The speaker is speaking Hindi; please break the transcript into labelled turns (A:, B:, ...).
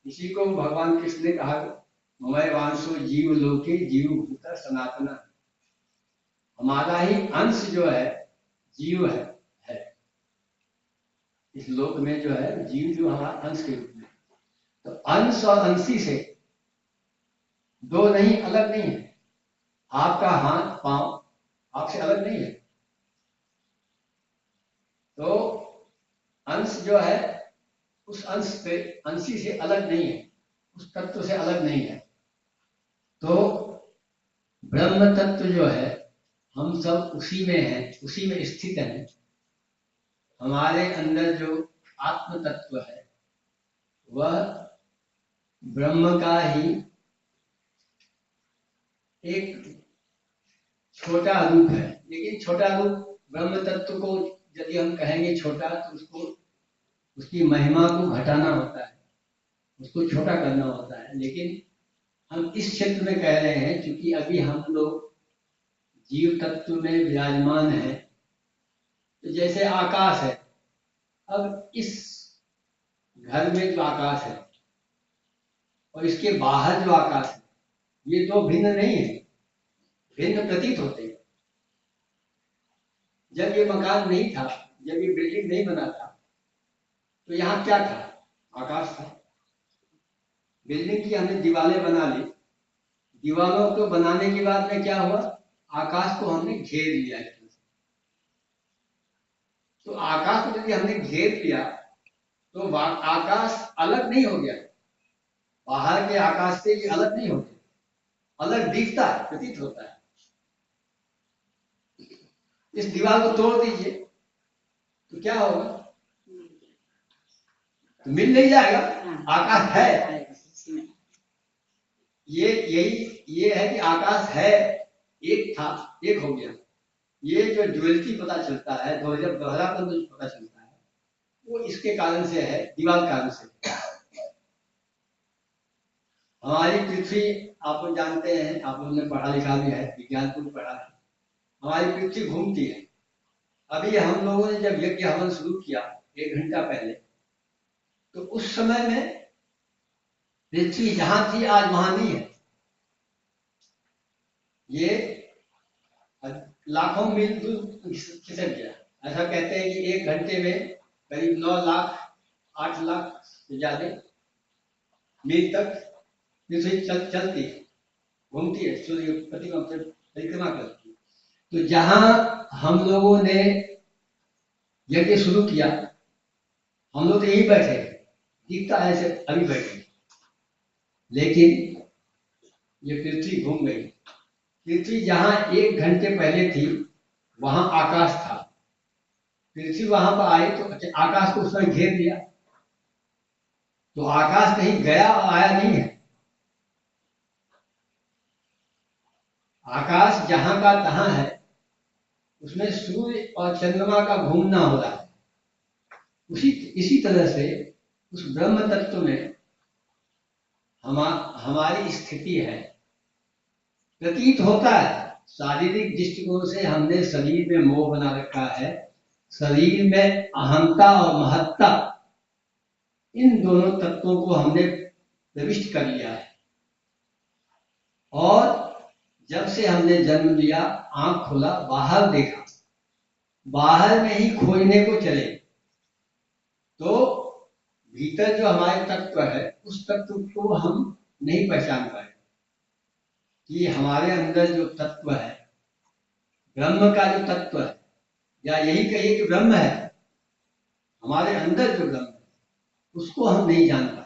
A: इसी को भगवान कृष्ण ने कहा, ममय वांशो जीव लोके जीव भूता सनातना। हमारा ही अंश जो है जीव है। इस लोक में जो है जीव जो हमारा अंश के रूप में, तो अंश और अंशी से दो नहीं, अलग नहीं है। आपका हाथ पांव आपसे अलग नहीं है। तो अंश जो है उस अंश से, अंशी से अलग नहीं है, उस तत्व से अलग नहीं है। तो ब्रह्म तत्व जो है हम सब उसी में हैं, उसी में स्थित हैं। हमारे अंदर जो आत्म तत्व है वह ब्रह्म का ही एक छोटा रूप है। लेकिन छोटा रूप ब्रह्म तत्व को यदि हम कहेंगे छोटा, तो उसको उसकी महिमा को घटाना होता है, उसको छोटा करना होता है। लेकिन हम इस क्षेत्र में कह रहे हैं क्योंकि अभी हम लोग जीव तत्व में विराजमान है। तो जैसे आकाश है, अब इस घर में जो आकाश है और इसके बाहर जो आकाश है, ये दो भिन्न नहीं है, भिन्न प्रतीत होते हैं। जब ये मकान नहीं था, जब ये बिल्डिंग नहीं बना था, तो यहाँ क्या था? आकाश था। बिल्डिंग की हमने दीवारें बना ली, दीवारों को बनाने के बाद में क्या हुआ? आकाश को हमने घेर लिया। तो आकाश को यदि हमने घेर लिया तो आकाश अलग नहीं हो गया, बाहर के आकाश से ये अलग नहीं होते, अलग दिखता है, प्रतीत होता है। इस दीवार को तोड़ दीजिए तो क्या होगा? तो मिल नहीं जाएगा, आकाश है। ये है कि आकाश है, एक था, एक हो गया। ये जो ड्युअलिटी पता चलता है, जब दोहरापन पता चलता है, वो इसके कारण से है, दीवार कारण से। हमारी पृथ्वी आप लोग जानते हैं, आप लोगों ने पढ़ा लिखा भी है, विज्ञान को भी पढ़ा है। हमारी पृथ्वी घूमती है। अभी हम लोगों ने जब यज्ञ हवन शुरू किया 1 घंटा पहले, तो उस समय में पृथ्वी जहां थी आज वहां नहीं है। ये लाखों मील दूर खिसक गया। ऐसा कहते हैं कि 1 घंटे में करीब 9 लाख 8 लाख से ज्यादा मील तक पृथ्वी चलती है, घूमती है, सूर्य परिक्रमा करती है। तो जहां हम लोगों ने यज्ञ शुरू किया, हम लोग तो यहीं बैठे, दिखता है ऐसे अभी बैठे, लेकिन ये पृथ्वी घूम गई। पृथ्वी जहां 1 घंटे पहले थी वहां आकाश था, पृथ्वी वहां पर आई तो आकाश को उसने घेर दिया। तो आकाश कहीं गया और आया नहीं है। आकाश जहां का तहां है, उसमें सूर्य और चंद्रमा का घूमना हो रहा है। इसी तरह से उस ब्रह्म तत्व में हमारी स्थिति है। प्रतीत होता है, शारीरिक दृष्टिकोण से हमने शरीर में मोह बना रखा है, शरीर में अहंता और महत्ता, इन दोनों तत्वों को हमने प्रविष्ट कर लिया है। और जब से हमने जन्म लिया, आंख खोला, बाहर देखा, बाहर में ही खोजने को चले, तो भीतर जो हमारे तत्व है उस तत्व को हम नहीं पहचान पाए कि हमारे अंदर जो तत्व है, ब्रह्म का जो तत्व है, या यही कहिए कि ब्रह्म है, हमारे अंदर जो ब्रह्म है, उसको हम नहीं जान पाए।